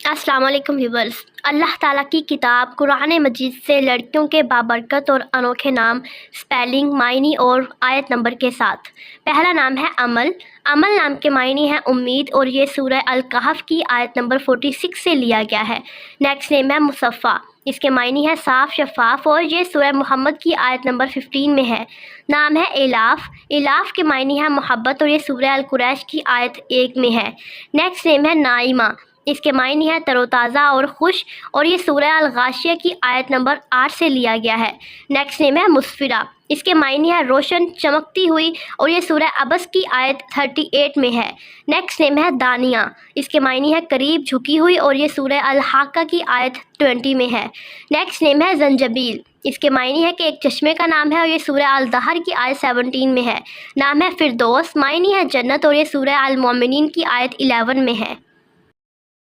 अस्सलाम वालेकुम व्यूवर्स। अल्लाह ताला की किताब कुरान मजीद से लड़कियों के बाबरकत और अनोखे नाम, स्पेलिंग, मायनी और आयत नंबर के साथ। पहला नाम है अमल। अमल नाम के मायनी है उम्मीद और ये सूरह अल कहफ की आयत नंबर 46 से लिया गया है। नेक्स्ट नेम है मुसफ़ा। इसके मायनी है साफ़, शफ़ाफ और ये सूरह मोहम्मद की आयत नंबर 15 में है। नाम है इलाफ़। इलाफ़ के मायनी है मोहब्बत और ये सूरह अल कुरैश की आयत 1 में है। नेक्स्ट नेम है नाइमा। इसके मायनी है तरोताज़ा और खुश और ये सूरह अल गाशिया की आयत नंबर 8 से लिया गया है। नेक्स्ट नेम है मुस्फिरा। इसके मायनी है रोशन, चमकती हुई और ये सूरह अबस की आयत 38 में है। नेक्स्ट नेम है दानिया। इसके मायनी है करीब, झुकी हुई और ये सूरह अल हाका की आयत 20 में है। नेक्स्ट नेम है जंजबील। इसके मायनी है कि एक चश्मे का नाम है और ये सूरह अल दहर की आयत 17 में है। नाम है फिरदौस। मायनी है जन्नत और ये सूरह अल मोमिनीन की आयत 11 में है।